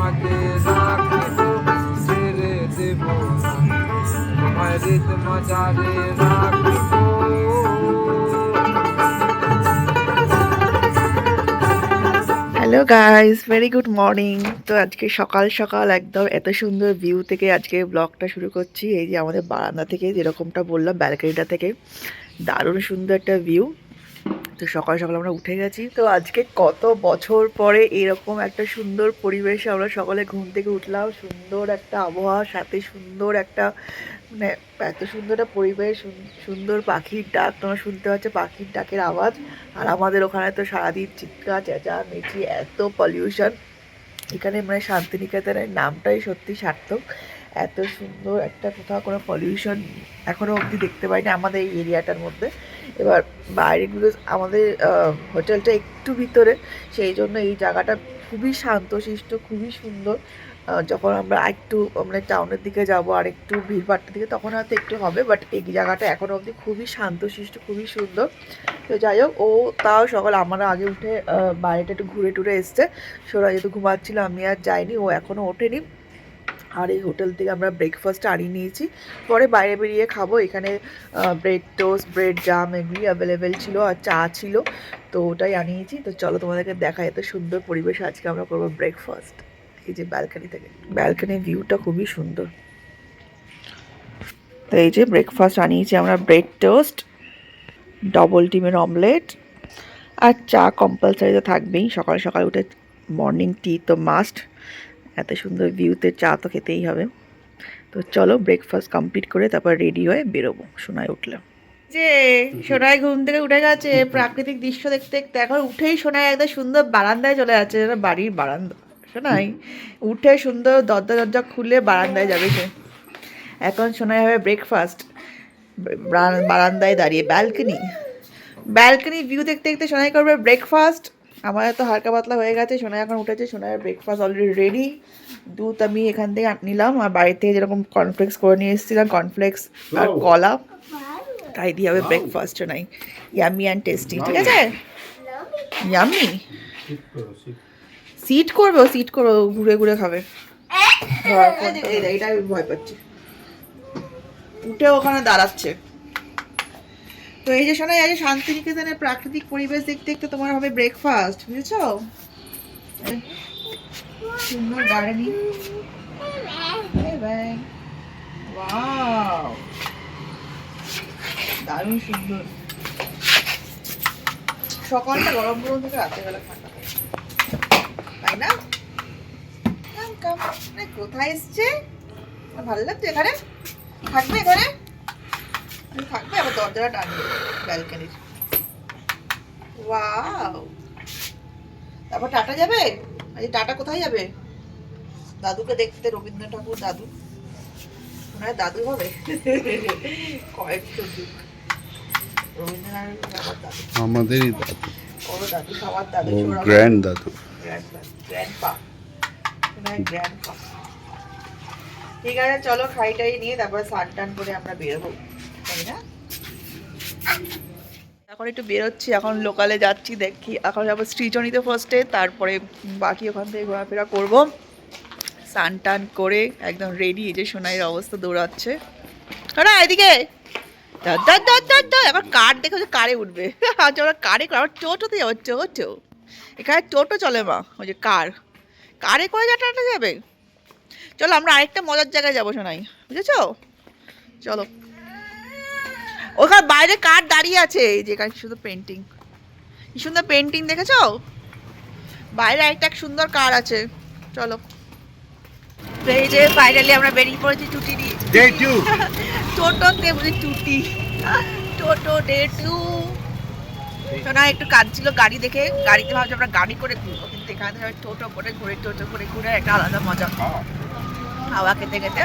তোমাকে রাখিব, ছেড়ে দেব না, তোমার হৃদ মাঝারে রাখিব। Hello guys, very good morning. তো আজকে সকাল সকাল একদম এত সুন্দর ভিউ থেকে আজকে ব্লগটা শুরু করছি। এই যে আমাদের বারান্দা থেকে, যেরকমটা বললাম ব্যালকনিটা থেকে দারুণ সুন্দর একটা ভিউ। তো সকাল সকাল আমরা উঠে গেছি। তো আজকে কত বছর পরে এরকম একটা সুন্দর পরিবেশে আমরা সকালে ঘুম থেকে উঠলাম। সুন্দর একটা আবহাওয়ার সাথে সুন্দর একটা মানে এত সুন্দর একটা পরিবেশ, সুন্দর পাখির ডাক, তোমরা শুনতে পাচ্ছ পাখির ডাকের আওয়াজ। আর আমাদের ওখানে তো সারাদিন চিৎকার চেঁচামেচি, এত পলিউশন। এখানে মানে শান্তিনিকেতনের নামটাই সত্যি সার্থক। এত সুন্দর একটা কোথাও কোনো পলিউশন এখনও অবধি দেখতে পাইনি আমাদের এই এরিয়াটার মধ্যে। এবার বাইরেগুলো আমাদের হোটেলটা একটু ভিতরে, সেই জন্য এই জায়গাটা খুবই শান্তশিষ্ট, খুবই সুন্দর। যখন আমরা একটু মানে টাউনের দিকে যাব আর একটু ভিড়ভাট্টার দিকে তখন হয়তো একটু হবে, বাট এই জায়গাটা এখনও অবধি খুবই শান্তশিষ্ট, খুবই সুন্দর। তো যাই হোক, ও তাও সকাল আমরা আগে উঠে বাইরেটা একটু ঘুরে টুরে এসছে। সোনা যেহেতু ঘুমাচ্ছিল, আমি আর যাইনি, ও এখনও ওঠেনি। আর এই হোটেল থেকে আমরা ব্রেকফাস্ট আনিয়ে নিয়েছি, পরে বাইরে বেরিয়ে খাবো। এখানে ব্রেড টোস্ট, ব্রেড জাম এগুলি অ্যাভেলেবেল ছিল, আর চা ছিল, তো ওটাই আনিয়েছি। তো চলো তোমাদেরকে দেখাই এত সুন্দর পরিবেশে আজকে আমরা করবো ব্রেকফাস্ট। এই যে ব্যালকনি থেকে, ব্যালকনির ভিউটা খুবই সুন্দর। তো এই যে ব্রেকফাস্ট আনিয়েছি আমরা, ব্রেড টোস্ট, ডবল ডিমের অমলেট, আর চা কম্পালসারি তো থাকবেই। সকাল সকাল উঠে মর্নিং টি তো মাস্ট, এত সুন্দর ভিউতে চা তো খেতেই হবে। তো চলো ব্রেকফাস্ট কমপ্লিট করে তারপর রেডি হয়ে বেরোবো। সোনায় উঠলাম, যে সোনায় ঘুম থেকে উঠে গেছে, প্রাকৃতিক দৃশ্য দেখতে দেখতে এখন উঠেই সোনায় একদম সুন্দর বারান্দায় চলে যাচ্ছে, যেন বাড়ির বারান্দা। সোনাই উঠে সুন্দর দরজা দরজা খুলে বারান্দায় যাবে সে। এখন সোনায় হবে ব্রেকফাস্ট বারান্দায় দাঁড়িয়ে, ব্যালকনি ব্যালকনি ভিউ দেখতে দেখতে সোনাই করবে ব্রেকফাস্ট। আমার তো হালকা পাতলা হয়ে গেছে, সোনাই এখন উঠেছে, সোনাইয়ের ব্রেকফাস্ট অলরেডি রেডি। দুধ আমি এখান থেকে নিলাম, আর বাড়ি থেকে যেরকম কর্নফ্লেক্স করে নিয়ে এসেছিলাম, কর্নফ্লেক্স আর কলা, তাই দিয়ে হবে breakfast Sonai. Yummy and tasty, ঠিক আছে? ইয়ামি সিট করবে, ও সিট করবে, ঘুরে ঘুরে খাবে। এইটা আমি ভয় পাচ্ছি, উঠে ওখানে দাঁড়াচ্ছে। তো এই যে শোনাই, আজ শান্তিনিকেতনের প্রাকৃতিক পরিবেশ দেখতে দেখতে তোমার হবে ব্রেকফাস্ট, বুঝেছো? সুন্দর গার্ডেনিং, ওয়াও দারুণ সুন্দর। সকালটা গরম গরম থেকে রাতের বেলা ঠান্ডা, তাই না? কোথায় এসছে, ভালো লাগছে এখানে, থাকবে এখানে থাকবে, আবার দরজাটা টানবে ব্যালকনির। ওয়াও, তারপর টাটা যাবে। আজ টাটা কোথায় যাবে? দাদুকে দেখতে, রবীন্দ্র ঠাকুর দাদু, মনে হয় দাদু হবে কয়েকশো যুগ। রবীন্দ্রনাথ দাদু, আমাদেরই দাদু, ওর দাদু, সবার দাদু, গ্র্যান্ড দাদু, গ্র্যান্ডপা, গ্র্যান্ডপা। ঠিক আছে, চলো খাইটাই নিয়ে তারপরে স্নান টান করে আমরা বেরোবো, তাই না? এখন একটু বেরোচ্ছি, এখন লোকালে যাচ্ছি, দেখি এখন যাবো শ্রীজনিতে ফার্স্টে, তারপরে বাকি ওখান থেকে ঘোরাফেরা করবো। স্নান টান করে একদম রেডি। এই যে সোনাইয়ের অবস্থা, দৌড়াচ্ছে। না এদিকে এখন কার দেখে কারে উঠবে, আচ্ছা ওরা কারে, আবার টোটোতে যাবো, টোটো এখানে টোটো চলে মা, ওই যে কারে করে যাটা যাবে। চলো আমরা আরেকটা মজার জায়গায় যাবো সোনাই, বুঝেছো? চলো, ওখানে বাইরে কার দাঁড়িয়ে আছে, এই যে এখানে সুন্দর পেন্টিং, কি সুন্দর পেন্টিং দেখেছো? বাইরে একটা সুন্দর কার আছে, চলো। এই যে ফাইনালি আমরা বেরিয়ে পড়েছি টুটি নিয়ে, টোটোতে বুঝি টুটি, টোটো ডে 2। সোনা একটু কাঁদছিল গাড়ি দেখে, গাড়িতে ভাবছি আমরা গাড়ি করে ঘুরবো, কিন্তু এখানে টোটো করে ঘুরে, টোটো করে ঘুরে একটা আলাদা মজা, হাওয়া খেতে খেতে।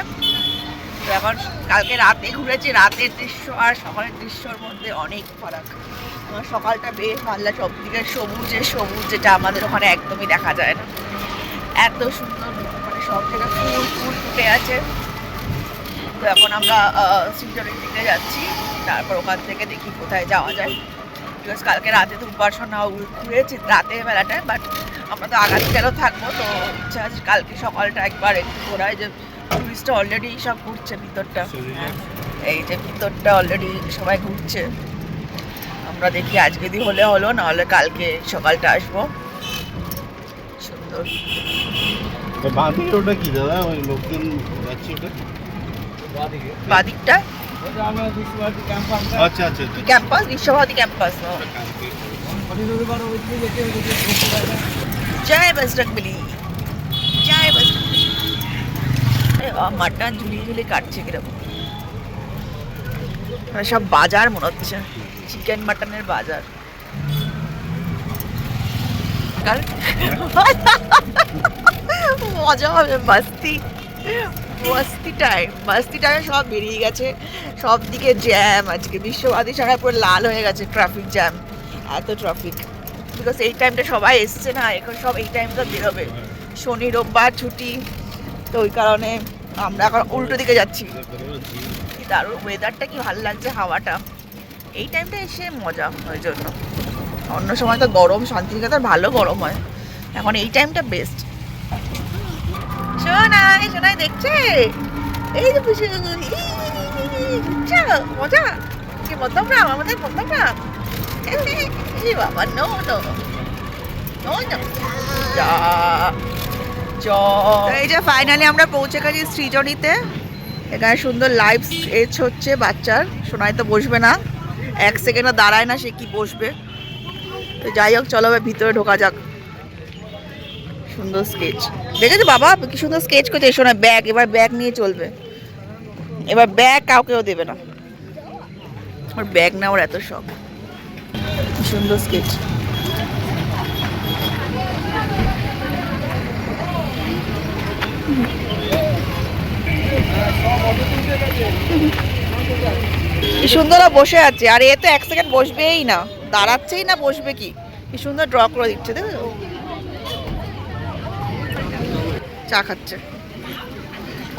তো এখন কালকে রাতে ঘুরেছি, রাতের দৃশ্য আর সকালের দৃশ্যর মধ্যে অনেক ফারাক। আমার সকালটা বেশ ভালো, সবদিকে সবুজে সবুজ, যেটা আমাদের ওখানে একদমই দেখা যায় না। এত সুন্দর, মানে সব থেকে ফুল ফুল ফুটে আছে। তো এখন আমরা শ্রীজনির দিকে যাচ্ছি, তারপর ওখান থেকে দেখি কোথায় যাওয়া যায়। বিকজ কালকে রাতে তো উপাসনা ঘুরেছি রাতের বেলাটায়, বাট আমরা তো আগামীকালও থাকবো, তো ইচ্ছা আছে কালকে সকালটা একবার একটু ঘোরায়, যে টুরিস্টটা অলরেডি সব ঘুরছে ভিতরটা, এই যে ভিতরটা অলরেডি সবাই ঘুরছে। আমরা দেখি আজ যদি হলে হলো, নাহলে কালকে সকালটা আসবো। সুন্দর। বাঁদিকে ওটা কি দাদা, ওই লোকজন যাচ্ছে ওটা বাদিকটা আচ্ছা আচ্ছা আচ্ছা। Campus, Visvabharati campus. জয় বজরংবলী, জয় বজরংবলী। মাটন ঝুলিয়ে ঝুলিয়ে কাটছে কিরকম, মানে সব বাজার মনে হচ্ছে, চিকেন মাটনের বাজার। মজা হবে, মাস্তি মাস্তি টাইম, মাস্তি টাইমে সব বেরিয়ে গেছে, সব দিকে জ্যাম। আজকে বিশ্বভারতী ছাড়া পুরো লাল হয়ে গেছে, ট্রাফিক জ্যাম, এত ট্রাফিক। বিকজ এই টাইমটা সবাই এসছে না, এখন সব এই টাইমটা বেরোবে, শনি রোববার ছুটি, তো ওই কারণে আমরা এখন উল্টো দিকে যাচ্ছি। কি দারুণ ওয়েদারটা, কি ভালো লাগছে হাওয়াটা, এই টাইমটা এসে মজা। ওই জন্য অন্য সময় তো গরম, শান্তিনিকেতন ভালো গরম হয়, এখন এই টাইমটা বেস্ট। সোনাই সোনাই দেখছে, এই যে মজা, কি মধ্যমগ্রাম, আমাদের মধ্যমগ্রাম। বাবা নো নো নো নো। এই যে ফাইনালি আমরা পৌঁছে গেছি সৃজনীতে। এখানে সুন্দর লাইভ স্কেচ হচ্ছে বাচ্চার। সোনাই তো বসবে না, এক সেকেন্ডও দাঁড়ায় না, সে কি বসবে। তো যাই হোক, চলো ভিতরে ঢোকা যাক। সুন্দর স্কেচ দেখেছো বাবা, কি সুন্দর স্কেচ করছে। এসো না, ব্যাগ, এবার ব্যাগ নিয়ে চলবে, এবার ব্যাগ কাউকেও দেবে না, ওর ব্যাগ নেওয়ার এত শখ। সুন্দর স্কেচ। কি সুন্দর বসে আছে, আর এ তো এক সেকেন্ড বসবেই না, দাঁড়াচ্ছেই না, বসবে কি। কি সুন্দর ড্র করে দিচ্ছে, দেখো চা খাচ্ছে।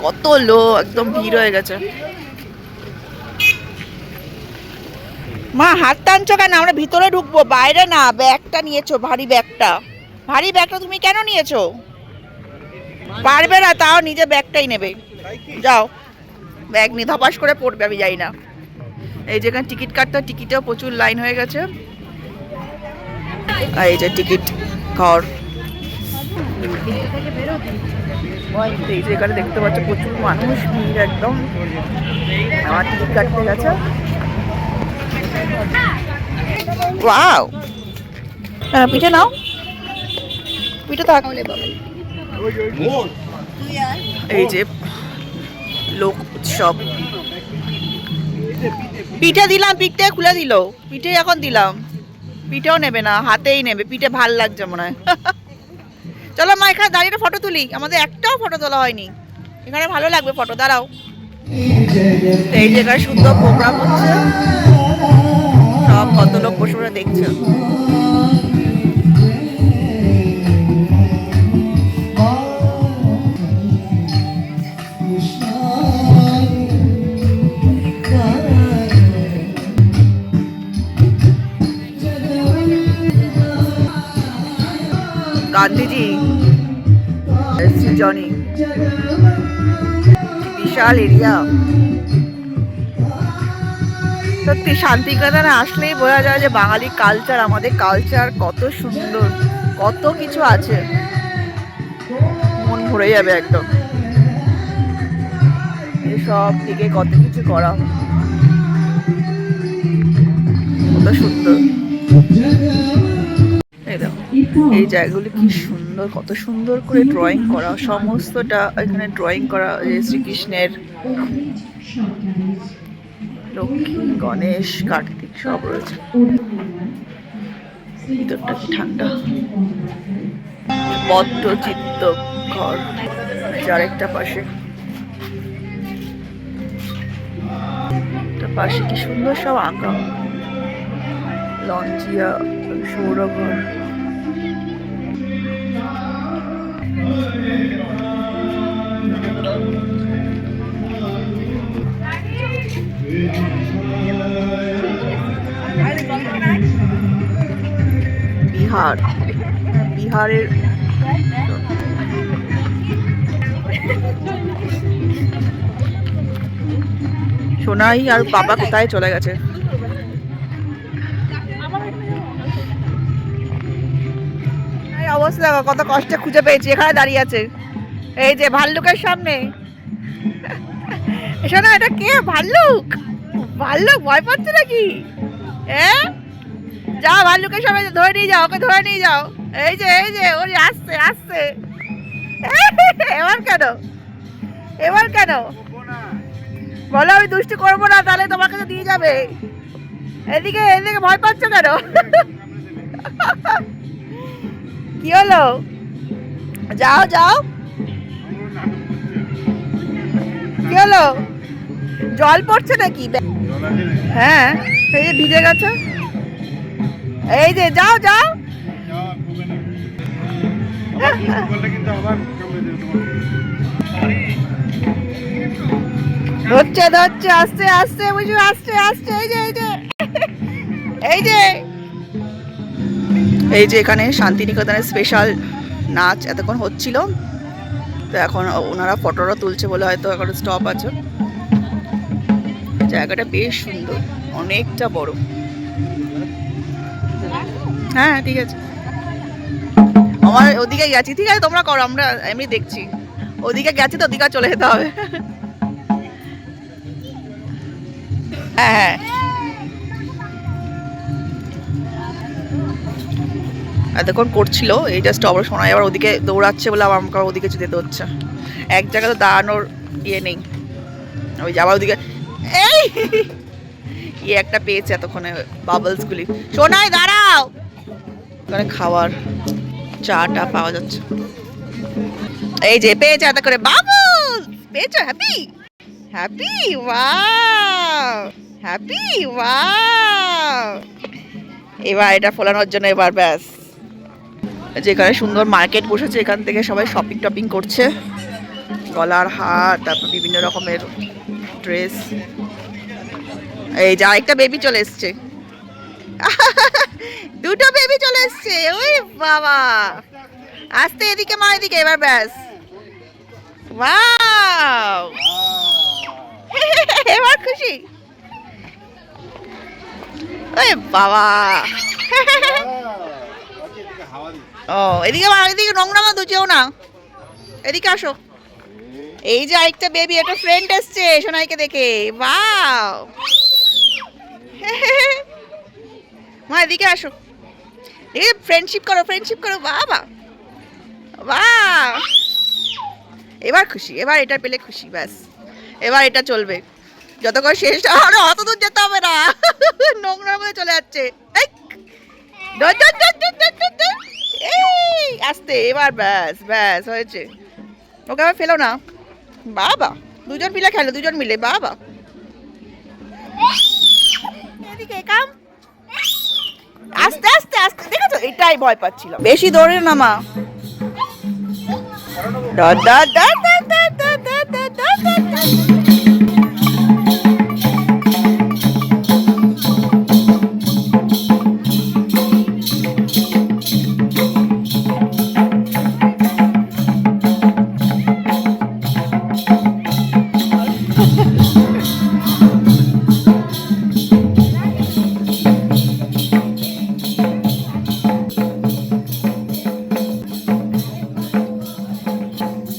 কত লোক, একদম ভিড় হয়ে গেছে। মা হাত টানছো কেন, আমরা ভিতরে ঢুকবো, বাইরে না। ব্যাগটা নিয়েছো, ভারী ব্যাগটা, ভারী ব্যাগটা তুমি কেন নিয়েছো? পারবে না, তাও নিজে ব্যাগটাই নেবে। যাও, ব্যাগ নিয়ে ধপাস করে পড়বে, আমি যাই না। এই যেখানে টিকিট কাটতে, টিকিটেও প্রচুর লাইন হয়ে গেছে। আর এই যে টিকিট ঘর, এই যে এখানে দেখতে পাচ্ছ প্রচুর মানুষ, ভিড় একদম। আমার টিকিট কাটতে গেছে। ওয়াও, পিঠে নাও, পিঠে থাক। এই যে লোক উৎসব, পিঠে দিলাম, পিঠে খুলে দিল, পিঠে এখন দিলাম। পিঠেও নেবে না, হাতেই নেবে, পিঠে ভাল লাগছে মনে হয়। চলো মা, এখানে দাঁড়িয়ে ফটো তুলি, আমাদের একটাও ফটো তোলা হয়নি, এখানে ভালো লাগবে ফটো, দাঁড়াও। এই জায়গায় সুন্দর প্রোগ্রাম হচ্ছে, সব কত লোক বসে বসে দেখছে। গান্ধীজি, সৃজনী, বিশাল এরিয়া। সত্যি শান্তিনিকেতনে আসলেই বোঝা যায় যে বাঙালি কালচার, আমাদের কালচার কত সুন্দর, কত কিছু আছে, মন ভরে যাবে একদম। সব দিকে কত কিছু করা, কত সুন্দর। এই জায়গাগুলি কি সুন্দর, কত সুন্দর করে ড্রয়িং করা, সমস্তটা এখানে ড্রয়িং করা। শ্রীকৃষ্ণের, লক্ষ্মী, গণেশ, কার্তিক সব রয়েছে। ভিতরটা কি ঠান্ডা। পদ্মচিত্ত ঘর, আরেকটা পাশে, পাশে কি সুন্দর সব আঁকা। লঞ্চিয়া, সৌরঘর। বিহার, বিহারের সোনাই আর বাবা কোথায় চলে গেছে? এই অবস্থা দেখো, কত কষ্টে খুঁজে পেয়েছি, এখানে দাঁড়িয়ে আছে এই যে ভাল্লুকের সামনে। শোনা, এটা কে? ভাল্লুক? ভাল্লুক ভয় পাচ্ছে নাকি? যাও ভাল্লুকের সামনে ধরে নিয়ে যাও, ওকে ধরে নিয়ে যাও। এই যে ওরে আসছে আসছে। এবার কেন? এবার কেন বলো? আমি দুষ্টু করবো না, তাহলে তোমাকে তো দিয়ে যাবে। এদিকে এদিকে ভয় পাচ্ছ কেন? কি হলো? যাও যাও। কি হলো? জল পড়ছে নাকি? হ্যাঁ, এই যে ভিজে গেছে। এই যে যাও যাও। ধরছে ধরছে, আস্তে আস্তে বুঝু, আস্তে আস্তে। এই যে এই যে এই যে এই যে এখানে শান্তিনিকেতনের স্পেশাল নাচ এতক্ষণ হচ্ছিল, তো এখন ওনারা ফটোটা তুলছে বলে হয়তো এখন স্টপ আছে। জায়গাটা বেশ সুন্দর, অনেকটা বড়। হ্যাঁ ঠিক আছে, আমার ওদিকে গেছি। ঠিক আছে তোমরা করো, আমরা এমনি দেখছি। ওদিকে গেছি তো, ওদিকে চলে যেতে হবে। হ্যাঁ এতক্ষণ করছিল এই জাস্ট, আবার শোনা আবার ওদিকে দৌড়াচ্ছে বলে আবার আমাকে ওদিকে যেতে হচ্ছে। এক জায়গায় তো দাঁড়ানোর ইয়ে নেই, ওই যে আবার ওদিকে। এই ইয়ে একটা পেয়েছে এতক্ষণে বাবলসগুলি। সোনাই দাঁড়াও, ওখানে খাওয়ার চাটা পাওয়া যাচ্ছে। এই যে পেয়েছে এত করে বাবলস পেয়েছো। Happy happy wow, happy wow. এবার এটা ফোলানোর জন্য এবার ব্যাস, যেখানে সুন্দর মার্কেট বসেছে, এখান থেকে সবাই শপিং টপিং করছে। গলার হার, তারপর বিভিন্ন রকমের ড্রেস। এই যে আরেকটা বেবি চলে এসছে। দুটো বেবি চলে এসছে। ওই বাবা, আস্তে এদিকে মা, এদিকে। এবার ব্যাস, ওয়াও। এবার খুশি? ওই বাবা। ও এদিকে মা, এদিকে নোংরা মা দুচেও না, এদিকে আসো। এই যে আরেকটা বেবি, একটা ফ্রেন্ড এসছে সোনাইকে দেখে। ওয়াও। মা এদিকে আসো, এই ফ্রেন্ডশিপ করো, ফ্রেন্ডশিপ করো। বাবা বাহ, এবার খুশি, এবার এটা পেলে খুশি। ব্যাস এবার এটা চলবে যতক্ষণ শেষ। আরে অত দূর যেতে হবে না, নোংরার মধ্যে চলে যাচ্ছে। এই আস্তে, এবার ব্যাস ব্যাস হয়েছে। ওকে আবার ফেলো না। বাবা, দুজন মিলে খেলো, দুজন মিলে। বাবা এদিকে কাম, আস্তে আস্তে আস্তে। দেখেছো, এটাই ভয় পাচ্ছিল। বেশি দৌড়ে না মা।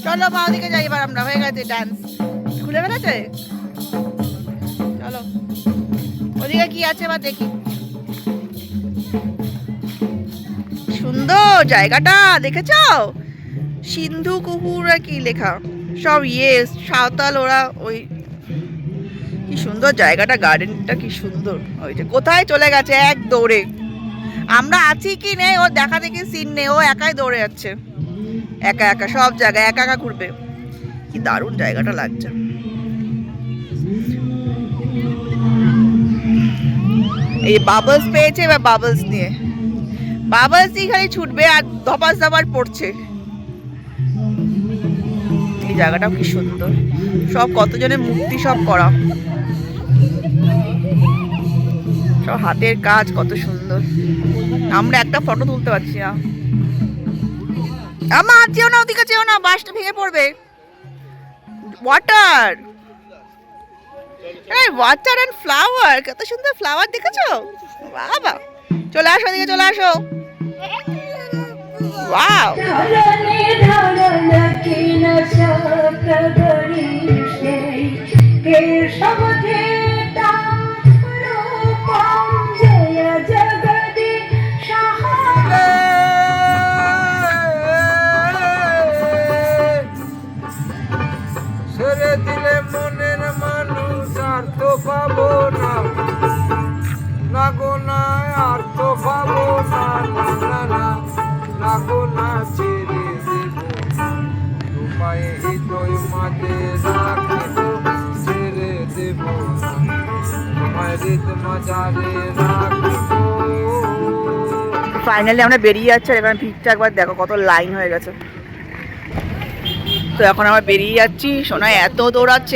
চলো মা ওদিকে যাই এবার আমরা, হয়ে গেছে ডান্স, খুলে ফেলেছে। চলো ওদিকে কি আছে বা দেখি। সুন্দর জায়গাটা, দেখেছো? সিন্ধু কুকুরা কি লেখা সব, ইয়ে সাঁওতাল ওরা। ওই কি সুন্দর জায়গাটা, গার্ডেনটা কি সুন্দর। ওই যে কোথায় চলে গেছে এক দৌড়ে। আমরা আছি কি নেই ও দেখা দেখি সিন নেই, ও একাই দৌড়ে যাচ্ছে, একা একা সব জায়গায় একা একা ঘুরবে। কি দারুণ জায়গাটা লাগছে। এই বাবলস পেয়েছে, এবার বাবলস নিয়ে, বাবলস দিয়ে খালি ছুটবে আর ধপাস ধপাস পড়ছে। এই জায়গাটাও কি সুন্দর, সব কতজনের মূর্তি সব করা। সব হাতের কাজ, কত সুন্দর। আমরা একটা ফটো তুলতে পারছি না। আমার যেও না, ওদিকে যেও না, বাসটা ভেঙে পড়বে। ওয়াটার, ওয়াটার অ্যান্ড ফ্লাওয়ার, কত সুন্দর ফ্লাওয়ার দেখেছো? বাবা, চলে আসো, এদিকে চলে আসো। ওয়াও, ছেড়ে দিলে মনের মানুষ আর তো পাবো না, না গো না, আর তো পাবো না, না না না, না গো না, ছেড়ে দেব তোমায় হৃদয় মাঝে রাখিব, ছেড়ে দেব তোমায় হৃদয় মাঝারে রাখিব। ফাইনালি আমরা বেরিয়ে যাচ্ছি। আর এবার ভিড়টা একবার দেখো, কত লাইন হয়ে গেছে। তো এখন আমরা বেরিয়ে যাচ্ছি। সোনা এত দৌড়াচ্ছে,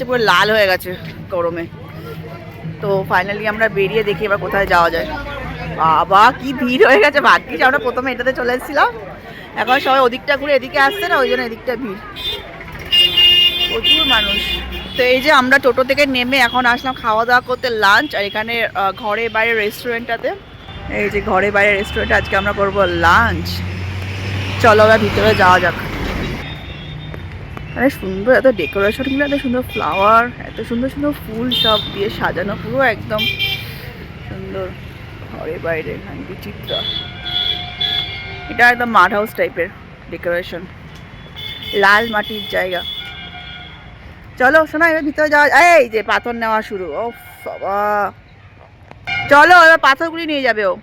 পুরো লাল হয়ে গেছে গরমে। তো ফাইনালি আমরা বেরিয়ে দেখি এবার কোথায় যাওয়া যায়। বাবা, কি ভিড় হয়ে গেছে। ভাগ্যিস আমরা প্রথমে এটাতে চলে এসেছিলাম। এখন সবাই ওদিকটা ঘুরে এদিকে আসছে না, ওই জন্য এদিকটা ভিড়, প্রচুর মানুষ। তো এই যে আমরা টোটো থেকে নেমে এখন আসলাম খাওয়া দাওয়া করতে, লাঞ্চ। আর এখানে ঘরে বাইরে রেস্টুরেন্টটাতে, এই যে ঘরে বাইরে রেস্টুরেন্টে আজকে আমরা করবো লাঞ্চ। চলো এবার ভিতরে যাওয়া যাক। আরে সুন্দর, এত ডেকোরেশনগুলো, এত সুন্দর ফ্লাওয়ার, এত সুন্দর সুন্দর ফুল সব দিয়ে সাজানো, পুরো একদম সুন্দর। ঘরে বাইরে বিচিত্র, এটা একদম মাড হাউস টাইপের ডেকোরেশন, লাল মাটির জায়গা। চলো শোনা, এবার ভিতরে যাওয়া। এই যে পাথর নেওয়া শুরু, ও বাবা, চলো এবার পাথরগুলি নিয়ে যাবে ও।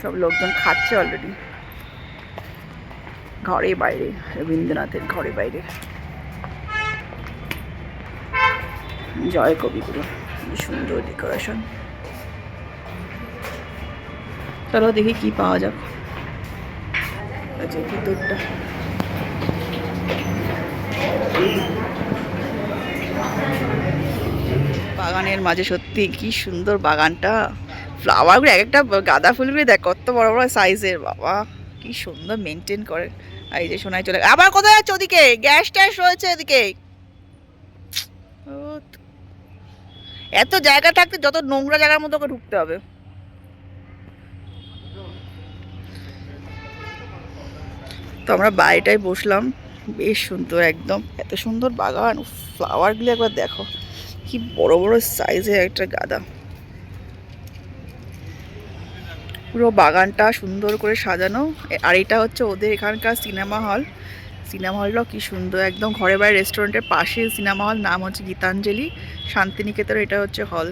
সব লোকজন খাচ্ছে অলরেডি ঘরে বাইরে, রবীন্দ্রনাথের ঘরে বাইরে। জয় কবিগুলো, সুন্দর ডেকোরেশন। চলো দেখি কি পাওয়া যাক। আচ্ছা, ভিতরটা বাগানের মাঝে, সত্যি কি সুন্দর বাগানটা। ফ্লাওয়ারগুলো, এক একটা গাঁদা ফুলগুলি দেখ কত বড় বড় সাইজের। বাবা, কি সুন্দর মেনটেন করে। আর এই যে সোনায় চলে, আবার কোথায় যাচ্ছে? ওদিকে গ্যাস ট্যাস রয়েছে এদিকে। এত জায়গা থাকতে যত নোংরা জায়গার মতো ওকে ঢুকতে হবে। তো আমরা বাইরেটায় বসলাম, বেশ সুন্দর একদম, এত সুন্দর বাগান। ফ্লাওয়ারগুলো একবার দেখো, কি বড় বড় সাইজের একটা গাঁদা। পুরো বাগানটা সুন্দর করে সাজানো। আর এটা হচ্ছে ওদের এখানকার সিনেমা হল। সিনেমা হলটাও কি সুন্দর, একদম ঘরে বাইরে রেস্টুরেন্টের পাশে সিনেমা হল, নাম হচ্ছে গীতাঞ্জলি শান্তিনিকেতন। এটা হচ্ছে হল।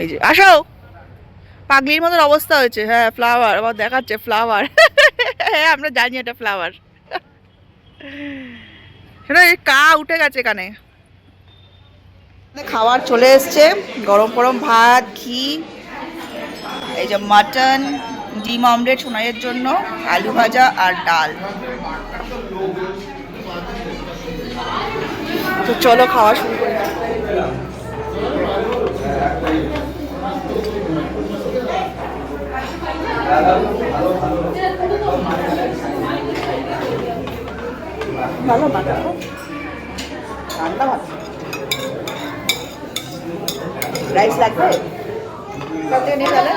এই যে আসো, পাগলির মতন অবস্থা হয়েছে। হ্যাঁ, ফ্লাওয়ার আবার দেখাচ্ছে, ফ্লাওয়ার। হ্যাঁ, আমরা জানি এটা ফ্লাওয়ার। শোনো, এই কা উঠে গেছে এখানে। খাবার চলে এসছে, গরম গরম ভাত, ঘি, এই যে মাটন, ডিম অমলেট সোনাইয়ের জন্য, আলু ভাজা আর ডাল। তো চলো খাওয়া শুরু করি। ভালো ভাত, ঠান্ডা ভাত। রাইস লাগবে? কত নিয়ে গেলে?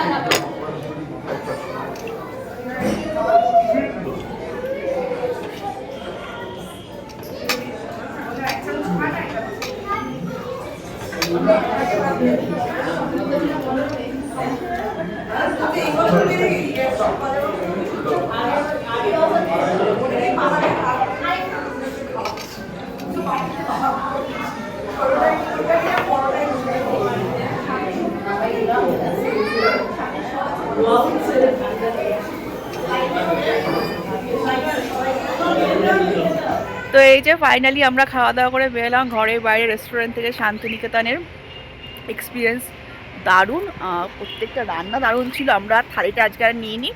তো এই যে ফাইনালি আমরা খাওয়া দাওয়া করে বেরোলাম ঘরে বাইরে রেস্টুরেন্ট থেকে। শান্তিনিকেতনের এক্সপিরিয়েন্স দারুণ, প্রত্যেকটা রান্না দারুণ ছিল। আমরা থালিটা আজকে আর নিয়ে নিই,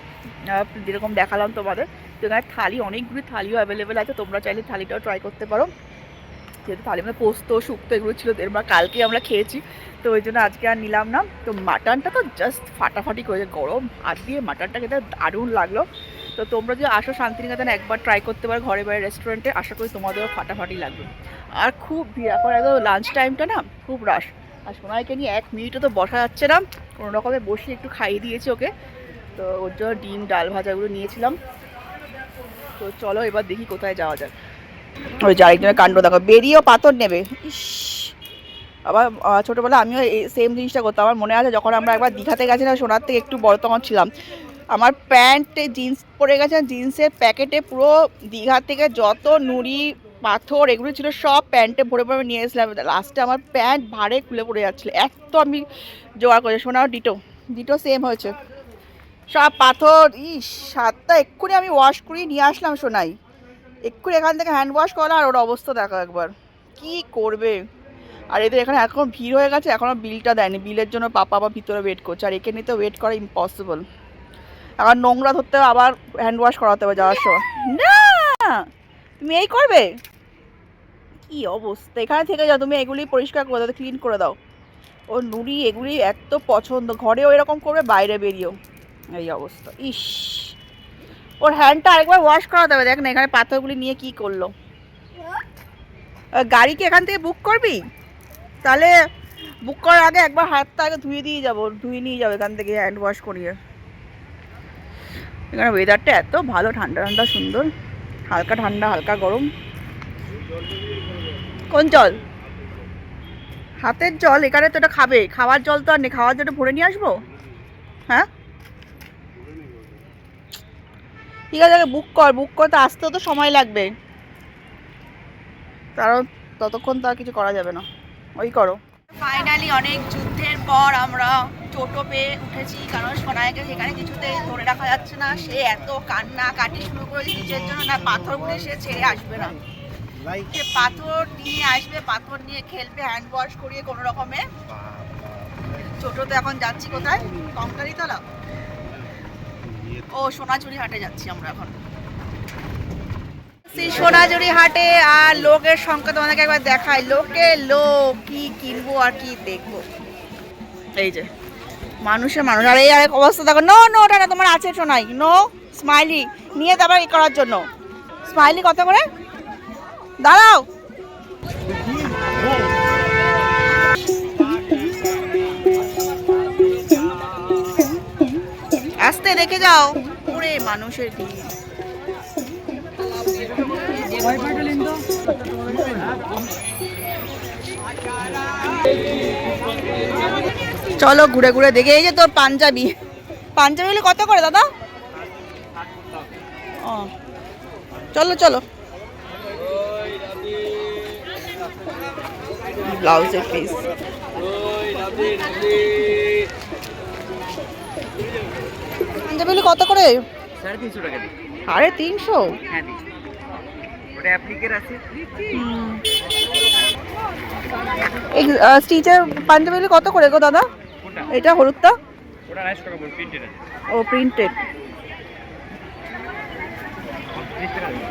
যেরকম দেখালাম তোমাদের। তো এখানে থালি, অনেকগুলি থালিও অ্যাভেলেবেল আছে, তোমরা চাইলে থালিটাও ট্রাই করতে পারো। যেহেতু থালির মধ্যে পোস্ত শুক্তো এগুলো ছিল, এরপর কালকে আমরা খেয়েছি, তো ওই জন্য আজকে আর নিলাম না। তো মাটনটা তো জাস্ট ফাটাফাটি করেছে, গরম ভাত দিয়ে মাটনটা খেতে দারুণ লাগলো। তো তোমরা যদি আসো শান্তিনিকেতনে একবার ট্রাই করতে পারো ঘরে বাইরে রেস্টুরেন্টে, আশা করি তোমাদেরও ফাটাফাটি লাগবে। আর খুব ভিড় এখন, একদম লাঞ্চ টাইমটা না খুব রাশ। আর সোনাইকে নিয়ে 1 মিনিটও তো বসা যাচ্ছে না, কোনো রকমে বসিয়ে একটু খাইয়ে দিয়েছি ওকে। তো ওর জন্য ডিম ডাল ভাজাগুলো নিয়েছিলাম। তো চলো এবার দেখি কোথায় যাওয়া যায়। ওই যে আরেকজনের কাণ্ড দেখো, বেরিয়েও পাথর নেবে। ইস, আবার ছোটোবেলা আমিও এই সেম জিনিসটা করতাম। আমার মনে আছে যখন আমরা একবার দীঘাতে গেছিলাম, সোনার থেকে একটু বড় তখন ছিলাম, আমার প্যান্টে জিন্স পরে গেছে, জিন্সের প্যাকেটে পুরো দীঘা থেকে যত নুড়ি পাথর এগুলো ছিল সব প্যান্টে ভরে ভরে নিয়ে এসেছিলাম। লাস্টে আমার প্যান্ট ভারে খুলে পড়ে যাচ্ছিলো, এত আমি জোগাড় করেছি। সোনাও ডিটো ডিটো সেম হয়েছে, সব পাথর। ইস, সাতটা এক্ষুনি আমি ওয়াশ করিয়ে নিয়ে আসলাম সোনাই, এক্ষুনি এখান থেকে হ্যান্ড ওয়াশ করা। আর ওর অবস্থা দেখো একবার, কি করবে। আর এদের এখানে এখন ভিড় হয়ে গেছে, এখনও বিলটা দেয়নি, বিলের জন্য পাপা আবার ভিতরে ওয়েট করছে। আর একে নিতে ওয়েট করা ইম্পসিবল। এখন নোংরা ধরতে হবে, আবার হ্যান্ড ওয়াশ করাতে হবে যাওয়ার সময়। না, তুমি এই করবে, কি অবস্থা। এখানে থেকে যাও, তুমি এগুলি পরিষ্কার করে দাও, ক্লিন করে দাও। ও নুড়ি এগুলি এত পছন্দ, ঘরেও এরকম করবে, বাইরে বেরিয়েও এই অবস্থা। ইস, ওর হ্যান্ডটা আরেকবার ওয়াশ করাতে হবে। দেখ না এখানে পাথরগুলি নিয়ে কি করলো। গাড়ি কি এখান থেকে বুক করবি? তাহলে বুক করার আগে একবার হাতটা আগে ধুয়ে নিয়ে যাবো এখান থেকে হ্যান্ড ওয়াশ করিয়ে। এখানে ওয়েদারটা এত ভালো, ঠান্ডা ঠান্ডা সুন্দর, হালকা ঠান্ডা হালকা গরম। কোন জল? হাতের জল? এখানে তো এটা খাবে, খাওয়ার জল তো আর নেই, খাওয়ার জন্য ভরে নিয়ে আসবো। হ্যাঁ ঠিক আছে, বুক করতে আসতেও তো সময় লাগবে, কারণ ততক্ষণ তো আর কিছু করা যাবে না। ওই করো। ফাইনালি অনেক যুদ্ধের পর আমরা টোটো পেয়ে উঠেছি, কারণ সোনাইকে সেখানে কিছুতেই ধরে রাখা যাচ্ছে না। সে এত কান্না কাটি শুরু করে নিজের জন্য, না পাথরগুলো সে ছেড়ে আসবে না। সে পাথর নিয়ে আসবে, পাথর নিয়ে খেলবে, হ্যান্ড ওয়াশ করিয়ে কোনো রকমে। টোটোতে এখন যাচ্ছি কোথায়? কঙ্কালীতলা। ও সোনাঝুরি হাটে যাচ্ছি আমরা এখন। সোনাঝুরি হাটে আর লোকের সংখ্যা তোমাদেরকে একবার দেখাই। লোক কি কিনবো আর কি দেখবো। এই যে মানুষের মানুষ। আর এই আরেক অবস্থা দেখো। নো নো, ওটা না তোমার আছে সোনাই। নো স্মাইলি নিয়ে তারপর ই করার জন্য। স্মাইলি কত করে? দাঁড়াও, আস্তে দেখে যাও। ওরে মানুষের ভিড়। চলো ঘুরে ঘুরে দেখে। এই যে তোর পাঞ্জাবি গুলো কত করে দাদা? ও চলো চলো। ব্লাউজের পিস পাঞ্জাবি কত করে? 350 টাকা দিই। 350? হ্যাঁ দিই, ওটা অ্যাপ্লিকের আছে। এই স্টিচের পাঞ্জাবি কত করে গো দাদা? এটা হলুদটা? ওটা 250 টাকা পড়বে, প্রিন্টেড আছে। ও প্রিন্টেড।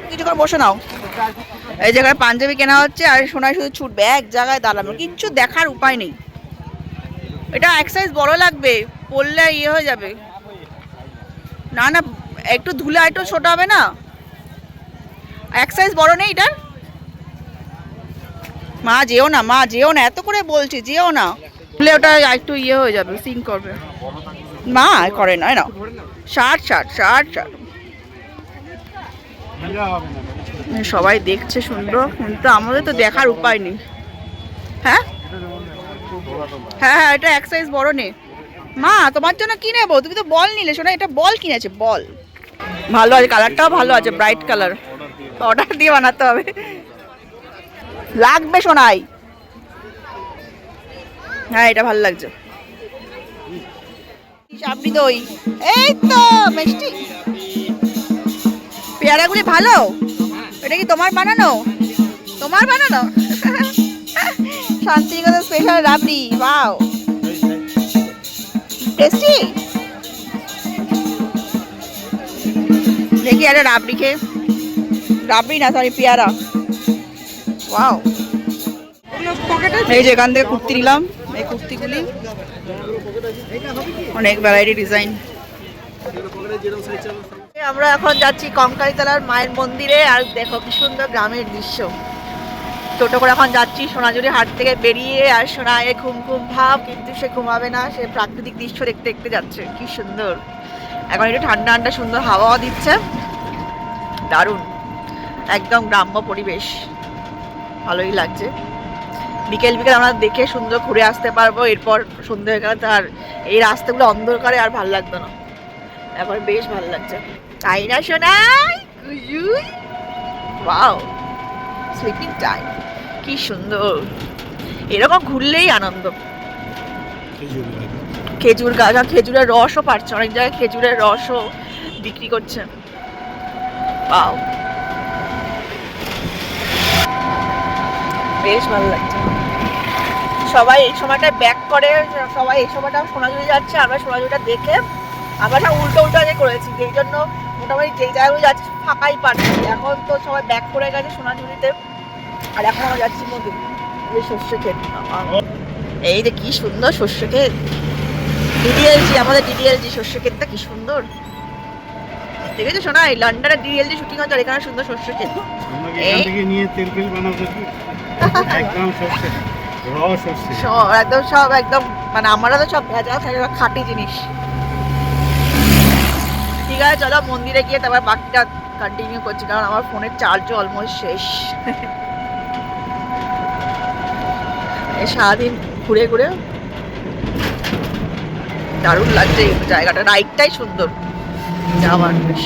কিছু করে বসে নাও। এই জায়গায় পাঞ্জাবি কেনা হচ্ছে, আর সোনায় শুধু ছুটবে এক জায়গায় দাঁড়ানো, কিচ্ছু দেখার উপায় নেই। এটা এক সাইজ বড় লাগবে, পরলে ইয়ে হয়ে যাবে। না না, একটু ধুলে একটু ছোট হবে না? এক সাইজ বড় নেই এটা? মা যেও না, মা যেও না, এত করে বলছি যেও না, ধুলে ওটা একটু ইয়ে হয়ে যাবে, সিঙ্ক করবে। মা করে না না, 60 সবাই দেখছে সুন্দর, কিন্তু আমাদের তো দেখার উপায় নেই। হ্যাঁ হ্যাঁ হ্যাঁ, এটা এক সাইজ বড় নে। মা তোমার জন্য কি নেবো? তুমি তো বল নিলে শোনা, এটা বল কিনেছে, বল ভালো আছে, কালারটাও ভালো আছে, ব্রাইট কালার। অর্ডার দিয়ে বানাতে হবে, লাগবে শোনাই। হ্যাঁ এটা ভালো লাগছে। চাপড়ি দই, এই তো মিষ্টি। পেয়ারাগুলি ভালো। এটা কি তোমার বানানো? তোমার বানানো? শান্তিনিকেতন স্পেশাল রাবড়ি, ওয়াও টেস্টি। দেখি একটা রাবড়ি খেয়ে, রাবড়ি না সরি পেয়ারা, ওয়াও এই যে এখান থেকে কুর্তি নিলাম, এই কুর্তিগুলি অনেক ভ্যারাইটি ডিজাইন। আমরা এখন যাচ্ছি কঙ্কালীতলার মায়ের মন্দিরে। আর দেখো কি সুন্দর গ্রামের দৃশ্য। টোটো করে এখন যাচ্ছি সোনাঝুরি হাট থেকে বেরিয়ে। আর সোনায় ঘুম ঘুম ভাব, কিন্তু সে ঘুমাবে না, সে প্রাকৃতিক দৃশ্য দেখতে দেখতে যাচ্ছে। কি সুন্দর, এখন একটু ঠান্ডা ঠান্ডা সুন্দর হাওয়াও দিচ্ছে, দারুণ একদম গ্রাম্য পরিবেশ, ভালোই লাগছে। বিকেল বিকেল আমরা দেখে সুন্দর ঘুরে আসতে পারবো। এরপর সন্ধ্যে হয়ে গেলে তো আর এই রাস্তাগুলো অন্ধকারে আর ভালো লাগতো না, এখন বেশ ভালো লাগছে, তাই না সোনাই? ওয়াও, স্লিপিং টাইম, কি সুন্দর। এরকম ঘুরলেই আনন্দ। খেজুর গাছ, আর খেজুরের রসও পাচ্ছে, অনেক জায়গায় খেজুরের রসও বিক্রি করছে। ওয়াও, বেশ ভালো লাগছে। সবাই এই সময়টা ব্যাক করে, সবাই এই সময়টা সোনাঝুরি যাচ্ছে। আমরা সোনাঝুরিটা দেখে আমরা সব উল্টো উল্টো আগে করেছি, যেই জন্য মোটামুটি যেই জায়গাগুলো যাচ্ছি ফাঁকাই পাচ্ছি। এখন তো সবাই ব্যাক করে গেছে সোনাঝুরিতে, আর এখন আমরা যাচ্ছি মন্দির। শস্য ক্ষেত, এই যে কি সুন্দর শস্য ক্ষেত, ডিডিএলজি, আমাদের ডিডিএলজি শস্য ক্ষেতটা কি সুন্দর দেখেছো শোনা? এই লন্ডনের ডিডিএলজি শুটিং হচ্ছে, এখানে সুন্দর শস্য ক্ষেত। একদম সব একদম মানে আমরা তো সব ভেজা খাঁটি জিনিস। ঠিক আছে, চলো মন্দিরে গিয়ে তারপর বাকিটা কন্টিনিউ করছি, কারণ আমার ফোনের চার্জও অলমোস্ট শেষ। সারাদিন ঘুরে ঘুরে দারুণ লাগছে এই জায়গাটা, রাইডটাই সুন্দর যাওয়ার বেশ।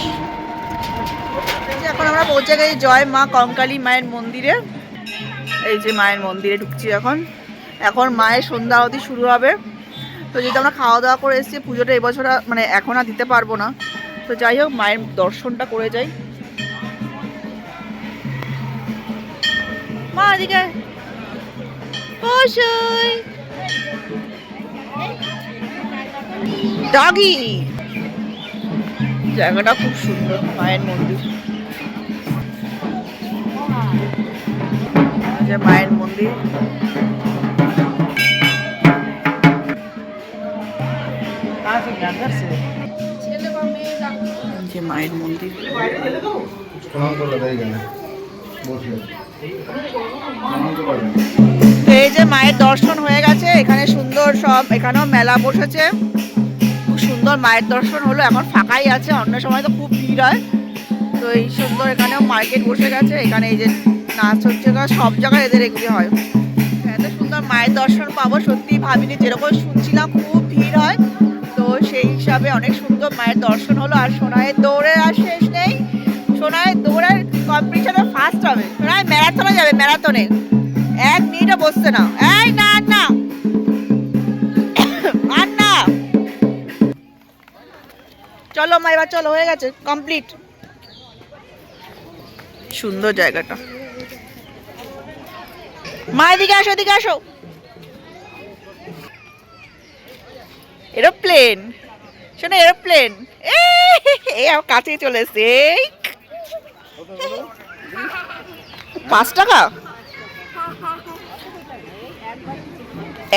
এখন আমরা পৌঁছে গেছি জয় মা কঙ্কালী মায়ের মন্দিরে। এই যে মায়ের মন্দিরে ঢুকছি এখন। এখন মায়ের সন্ধ্যা আরতি শুরু হবে। তো যেহেতু আমরা খাওয়া দাওয়া করে এসেছি, পুজোটা এবছর মানে এখন আর দিতে পারবো না, তো যাই হোক মায়ের দর্শনটা করে যাই। মা এদিকে ডগি, জায়গাটা খুব সুন্দর, মায়ের মন্দির, মায়ের মন্দির। যে মায়ের মন্দির, এই যে মায়ের দর্শন হয়ে গেছে। এখানে সুন্দর সব, এখানেও মেলা বসেছে, খুব সুন্দর মায়ের দর্শন হলো। এখন ফাঁকাই আছে, অন্য সময় তো খুব ভিড় হয়। তো এই সুন্দর এখানেও মার্কেট বসে গেছে। এখানে এই যে নাচ হচ্ছে, সব জায়গায় এদের এগুলি হয়। এত সুন্দর মায়ের দর্শন পাবো সত্যি ভাবিনি, যেরকম শুনছিলাম খুব ভিড় হয়, তো সেই হিসাবে অনেক সুন্দর মায়ের দর্শন হলো। আর সোনাইয়ের দৌড়ে আর শেষ নেই, সোনাইয়ের দৌড়ের কম্পিটিশনে ফার্স্ট হবে, সোনাই ম্যারাথনে যাবে, ম্যারাথনে 1 মিনিটও বসছে না। এই না না আর না, চলো মা এবার চলো, হয়ে গেছে কমপ্লিট। সুন্দর জায়গাটা, মা এদিকে আসো, এদিকে আসো। এরোপ্লেন, শোনো এরোপ্লেন, এই আমার কাছে চলে এসছে। 5 টাকা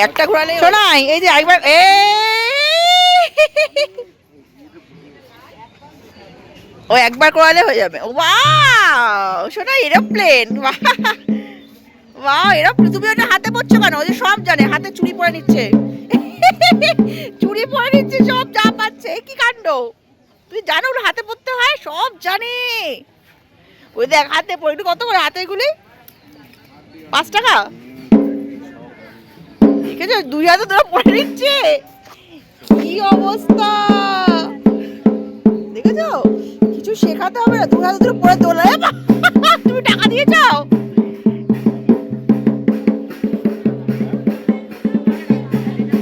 একটা ঘোরালে। শোনাই এই যে একবার ও একবার করালে হয়ে যাবে। ওয়াও শোনা, এরোপ্লেন, ওয়াও এরোপ্লেন। তুমি ওটা হাতে পড়ছো কেন? ওই যে সব জানে, হাতে চুড়ি পরে নিচ্ছে, চুড়ি পরে নিচ্ছে, সব যা পাচ্ছে। কি কাণ্ড, তুই জানো ওটা হাতে পড়তে হয়, সব জানে। ওই দেখ হাতে পড়ে, একটু কত করে হাতে এগুলি? 5 টাকা। ঠিক আছে, 2 হাতে তোরা পরে নিচ্ছে, কি অবস্থা দেখেছো? কিছু শেখাতে হবে না, 2 হাতে তোরা পরে তোলা। তুমি টাকা দিয়ে যাও।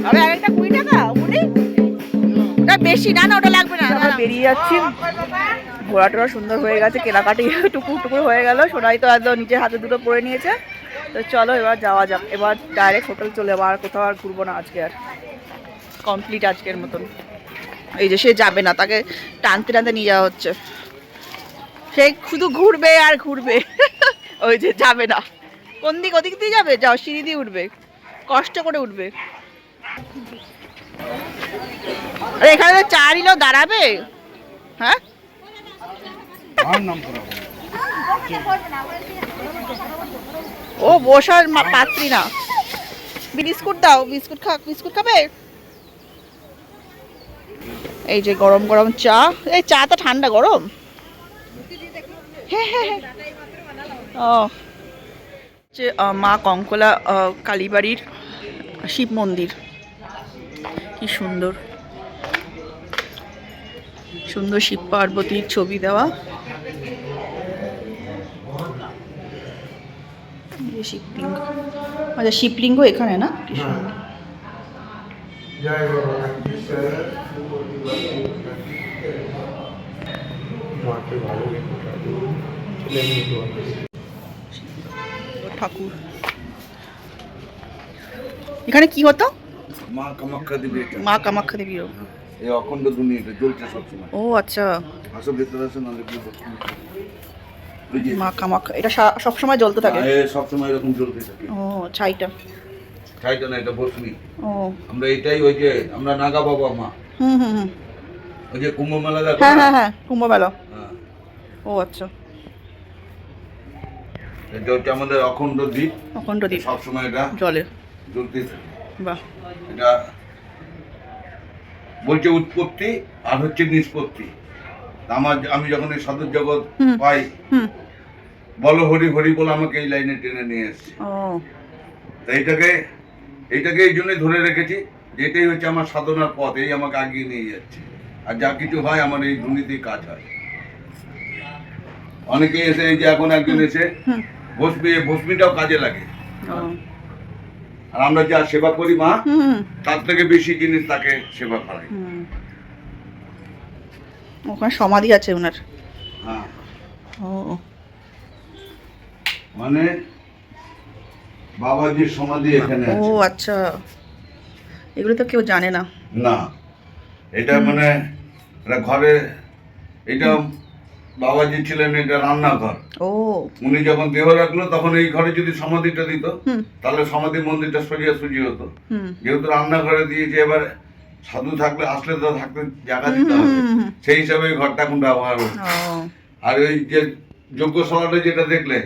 আরে আরেকটা 20 টাকা বলি, ওটা বেশি না, না ওটা লাগবে না। আমরা বেরিয়ে যাচ্ছি, ঘোড়াটা সুন্দর হয়ে গেছে, কেনাকাটি টুকুর টুকুর হয়ে গেল। সোনাই তো একদম নিজের হাতে দুটো পরে নিয়েছে। তো চলো এবার যাওয়া যাক, এবার ডাইরেক্ট হোটেল চলে যাবো, আর কোথাও আর ঘুরবো না আজকে, আর কমপ্লিট আজকের মতন। এই যে সে যাবে না, তাকে টানতে টানতে নিয়ে যাওয়া হচ্ছে, সে শুধু ঘুরবে আর ঘুরবে। ওই যে যাবে না, কোন দিক? ওদিক দিয়ে যাবে? যাও, সিঁড়ি দিয়ে উঠবে, কষ্ট করে উঠবে। আরে এখানে তো 4 লোক দাঁড়াবে। হ্যাঁ, ও বসার পাত্রী না। বিস্কুট দাও, বিস্কুট বিস্কুট খাবে? এই যে গরম গরম চা। এই চা তো ঠান্ডা গরম। ও মা কঙ্কলা কালীবাড়ির শিব মন্দির, কি সুন্দর সুন্দর শিব পার্বতীর ছবি দেওয়া। শিবলিঙ্গ, আচ্ছা শিবলিঙ্গ এখানে না? কি সুন্দর। ঠাকুর, এখানে কি হতো? মা কামাখ্যা দেবী। মা কামাখ্যা দেবীও এই অখণ্ড দুনিয়াটা জ্বলছে সবসময়। ও আচ্ছা, আসো ভেতরে আসো, নাহলে মা কামাখ্যা, এটা সবসময় জ্বলতে থাকে? সবসময় এরকম জ্বলতে থাকে। ও ছাইটা? ছাইটা না, এটা ভস্মী। ও আমরা এটাই, ওই যে আমরা নাগা বাবা মা, হুম হুম হুম, ওই যে কুম্ভ মেলা দেখো। হ্যাঁ হ্যাঁ হ্যাঁ, কুম্ভ মেলা। হ্যাঁ, ও আচ্ছা, এটা হচ্ছে আমাদের অখণ্ড দ্বীপ। অখণ্ড দ্বীপ সবসময় এটা জলে জ্বলতে থাকে। বাহ, এটা বলছে উৎপত্তি আর হচ্ছে নিষ্পত্তি। আমি যখন এই সাধুর জগৎ পাই, বলো হরি হরি বলে আমাকে এই লাইনে টেনে নিয়ে এসছে। তো এইটাকে এই জন্যই ধরে রেখেছি যে এটাই হচ্ছে আমার সাধনার পথ, এই আমাকে আগিয়ে নিয়ে যাচ্ছে। আর যা কিছু হয় আমার এই দুর্নীতির কাজ হয়। অনেকেই এসে, এই যে এখন একজন এসে ভস্মীটাও কাজে লাগে। আর আমরা যা সেবা করি মা, তার থেকে বেশি জিনিস তাকে সেবা করাই। ওখানে সমাধি আছে ওনার? হ্যাঁ, ও মানে বাবাজির সমাধি এখানে ও আছে। আচ্ছা, এগুলো তো কেউ জানে না। না, এটা মানে এটা ঘরে, এটা বাবাজি ছিলেন, এটা রান্নাঘর। ও উনি যখন দেহ রাখলো তখন এই ঘরে যদি সমাধিটা দিত, তাহলে সমাধি মন্দিরটা সোজাসুজি হতো। যেহেতু রান্নাঘরে দিয়েছে, এবার সাধু থাকলে আসলে তো থাকতে জায়গা দিতে হবে, সেই হিসাবে এই ঘরটা এখন ব্যবহার হচ্ছে। আর ওই যে যজ্ঞশালাটা যেটা দেখলে,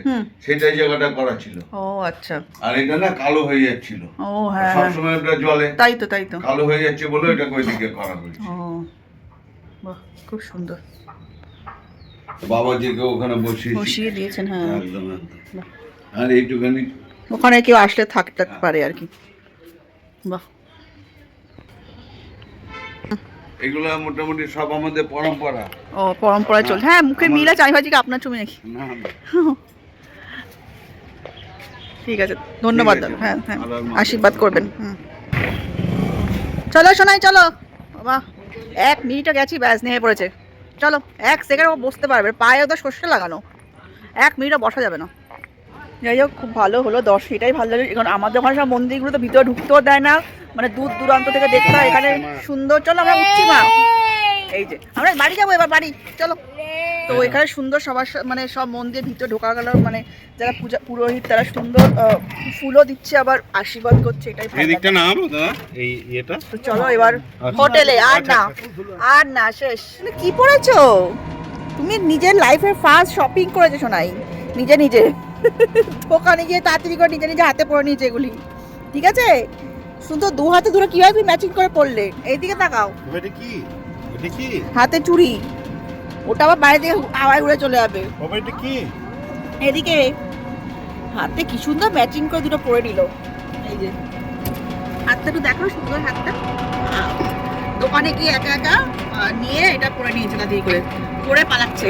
সেটাই জায়গাটা করা ছিল। ও আচ্ছা, আর এটা না কালো হয়ে যাচ্ছিল। ও হ্যাঁ, সবসময় এটা জলে, তাই তো কালো হয়ে যাচ্ছে বলে এটাকে ওইদিকে করা হয়েছে। ও বাহ, খুব সুন্দর। বাবাজিকে ওখানে বসিয়ে দিয়েছেন। হ্যাঁ, একদম একদম। আর এইটুখানি ওখানে কেউ আসলে থাকতে পারে আর কি। বাহ, এগুলো মোটামুটি সব আমাদের পরম্পরা। ও পরম্পরা চলছে। হ্যাঁ, মুখে মিল আছে। আমি ভাবছি কি আপনার ছবি নাকি? না, ঠিক আছে, ধন্যবাদ দাদা। হ্যাঁ হ্যাঁ, আশীর্বাদ করবেন। চলো শোনাই, চলো বাবা। 1 মিনিটও গেছি, ব্যাস নেমে পড়েছে। চলো, 1 সেকেন্ড ও বসতে পারবে, পায়ে তো সর্ষে লাগানো, 1 মিনিটও বসা যাবে না। যাই হোক, খুব ভালো হলো দর্শন, এটাই ভালো লাগে। এখন আমাদের ওখানে সব মন্দিরগুলো তো ভিতরে ঢুকতেও দেয় না, মানে দূর দূরান্ত থেকে দেখতে হয়। এখানে সুন্দর। চলো আমরা উঠছি মা, এই যে আমরা বাড়ি যাবো এবার, বাড়ি চলো। তো এখানে সুন্দর সবার মানে সব মন্দিরের ভিতরে ঢোকা গেল, মানে যারা পূজা পুরোহিত তারা সুন্দর ফুলও দিচ্ছে, আবার আশীর্বাদ করছে, এটাই ভালো লাগে। না দাদা, এই এটা তো চলো এবার হোটেলে। আর না শেষ। কি পড়েছো তুমি? নিজের লাইফের ফার্স্ট শপিং করেছো শোনাই, নিজে দোকানে গিয়ে তাড়াতাড়ি করে নিজে হাতে পরে নিয়েছে এগুলি। ঠিক আছে, সুন্দর 2 হাতে ধরে কিভাবে তুমি ম্যাচিং করে পড়লে? এইদিকে তাকাও, এটা কি? এটা কি হাতে চুড়ি, ওটা আবার বাইরে থেকে হাওয়ায় উড়ে চলে যাবে। এটা কি? এদিকে হাতে কি সুন্দর ম্যাচিং করে দুটো পরে নিল। এই যে হাতটা একটু দেখো, সুন্দর হাতটা। দোকানে গিয়ে একা একা নিয়ে এটা পরে নিয়েছে, না দিয়ে করে পরে পালাচ্ছে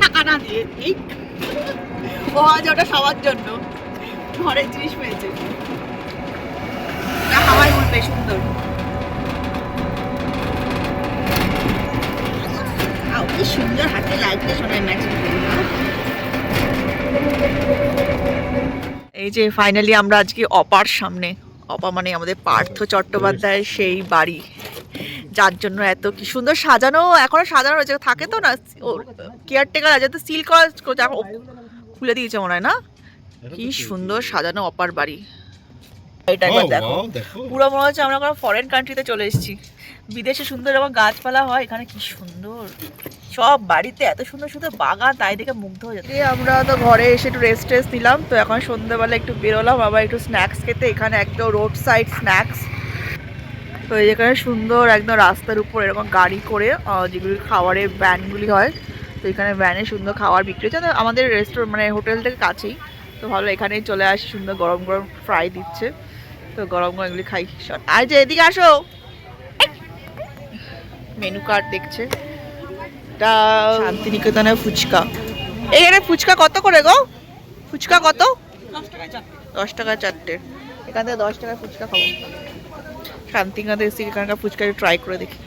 টাকা না দিয়ে। ঠিক, ও আজ ওটা সবার জন্য ঘরের জিনিস পেয়েছে, হাওয়ায় উঠবে সুন্দর। কি সুন্দর হাতে লাইটটা শোনায় ম্যাচিং করে। এই যে ফাইনালি আমরা আজকে অপার সামনে, অপা মানে আমাদের পার্থ চট্টোপাধ্যায়ের সেই বাড়ি, যার জন্য এত কি সুন্দর সাজানো, এখনো সাজানো রয়েছে। থাকে তো না, কেয়ারটেকার আছে তো, সিল করা খুলে দিয়েছে মনে হয় না, কি সুন্দর সাজানো অপার বাড়ি। এটা একবার দেখো, পুরো মনে হচ্ছে আমরা কোনো ফরেন কান্ট্রিতে চলে এসেছি। বিদেশে সুন্দর এরকম গাছপালা হয়, এখানে কি সুন্দর সব বাড়িতে এত সুন্দর সুন্দর বাগান, তাই দেখে মুগ্ধ হয়ে যাচ্ছে। আমরা তো ঘরে এসে একটু রেস্ট টেস্ট নিলাম, তো এখন সন্ধ্যেবেলা একটু বেরোলাম আবার একটু স্ন্যাক্স খেতে। এখানে একদম রোড সাইড স্ন্যাক্স, তো এখানে সুন্দর একদম রাস্তার উপর এরকম গাড়ি করে যেগুলি খাবারের ভ্যানগুলি হয়, তো এখানে ভ্যানে সুন্দর খাবার বিক্রি হচ্ছে। আমাদের রেস্টুরেন্ট মানে হোটেল থেকে কাছেই, তো ভালো এখানেই চলে আসি। সুন্দর গরম গরম ফ্রাই দিচ্ছে, তো গরম গরম এগুলি খাই। আর যে এদিকে আসো, মেনু কার্ড দেখছে। এটা শান্তিনিকেতনের ফুচকা। এখানে ফুচকা কত করে গো? ফুচকা কত? 10 টাকা চারটে। এখান থেকে 10 টাকায় ফুচকা খাবো। শান্তিনিকেতনে এসে এখানকার ফুচকা ট্রাই করে দেখি।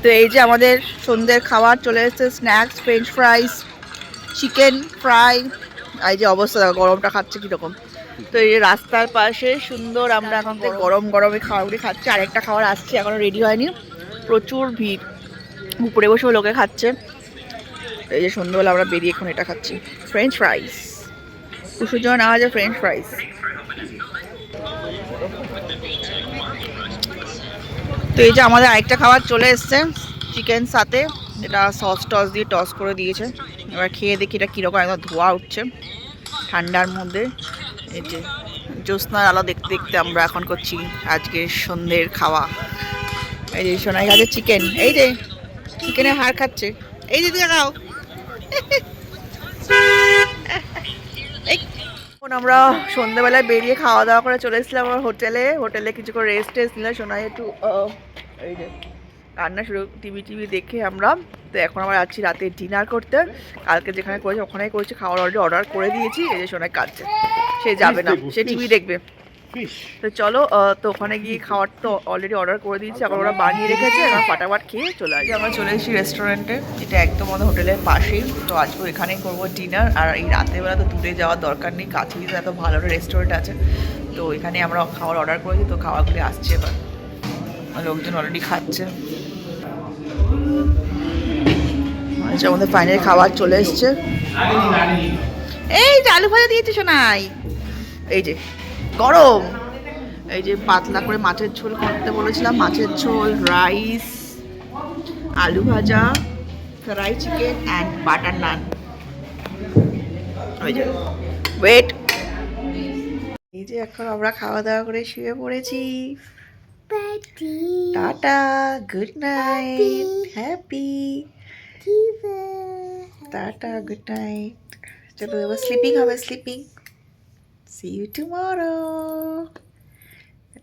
তো এই যে আমাদের সন্ধ্যের খাবার চলে এসেছে, snacks, French fries, chicken fry. এই যে অবস্থা দেখো, গরমটা খাচ্ছে কীরকম। তো এই রাস্তার পাশে সুন্দর আমরা এখন গরম গরম এই খাবারগুলি খাচ্ছি। আরেকটা খাবার আসছে, এখনও রেডি হয়নি, প্রচুর ভিড়, উপরে বসেও লোকে খাচ্ছে। এই যে সন্ধ্যাবেলা আমরা বেরিয়ে এখন এটা খাচ্ছি, ফ্রেঞ্চ ফ্রাইস। কুসুর জন্য নেওয়া যায় ফ্রেঞ্চ ফ্রাইস। তো এই যে আমাদের আরেকটা খাবার চলে এসছে, চিকেন সাথে, এটা সস টস দিয়ে টস করে দিয়েছে। এবার খেয়ে দেখি এটা কীরকম, একদম ধোয়া উঠছে ঠান্ডার মধ্যে। এই যে জ্যোৎস্নার আলো দেখতে দেখতে আমরা এখন করছি আজকে সন্ধ্যের খাওয়া। এই যে সোনাই খাচ্ছে চিকেন, এই যে চিকেনের হাড় খাচ্ছে, এই যে খাও। এখন আমরা সন্ধ্যেবেলায় বেরিয়ে খাওয়া দাওয়া করে চলে এসেছিলাম আমার হোটেলে কিছু করে রেস্ট টেস্ট নিলাম। সোনাই একটু এই যে রান্না শুরু, টিভি দেখে আমরা। তো এখন আমরা যাচ্ছি রাতে ডিনার করতে। কালকে যেখানে করেছি ওখানেই করেছি, খাবার অলরেডি অর্ডার করে দিয়েছি। এই যে সোনাই কাটছে, সে যাবে না, সে টিভি দেখবে। তো চলো, তো ওখানে গিয়ে খাবার তো অলরেডি অর্ডার করে দিয়েছি, আবার ওরা বানিয়ে রেখেছে, আমরা ফাটাফাট খেয়ে চলে আসি। আমরা চলে এসেছি রেস্টুরেন্টে, এটা একদম আমাদের হোটেলের পাশেই। তো আজকে এখানেই করবো ডিনার। আর এই রাতেরবেলা তো দূরে যাওয়ার দরকার নেই, কাছেই তো এত ভালো রেস্টুরেন্ট আছে। তো এখানে আমরা খাবার অর্ডার করেছি, তো খাবারগুলি আসছে, এবার লোকজন অলরেডি খাচ্ছে। আচ্ছা, আমাদের ফাইনাল খাবার চলে এসছে। এই যে আলু ভাজা দিয়েছে সোনাই, এই যে গরম। এই যে পাতলা করে মাছের ঝোল করতে বলেছিলাম, মাছের ঝোল, রাইস, আলু ভাজা, ফ্রাই চিকেন অ্যান্ড বাটার নান। ওই যে ওয়েট। এই যে এখন আমরা খাওয়া দাওয়া করে শুয়ে পড়েছি। Tata, good night, happy tata, good night. চলো এবার স্লিপিং হবে, sleeping. See you tomorrow.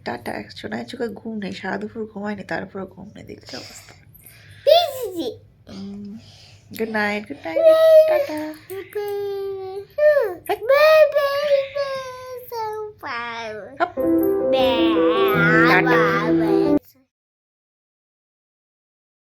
Tata. Sonai চোখে ঘুম নেই, সারা দুপুর ঘুমায়নি, তারপরে ঘুম নেই, দেখছি অবস্থা। Good night, good night, tata.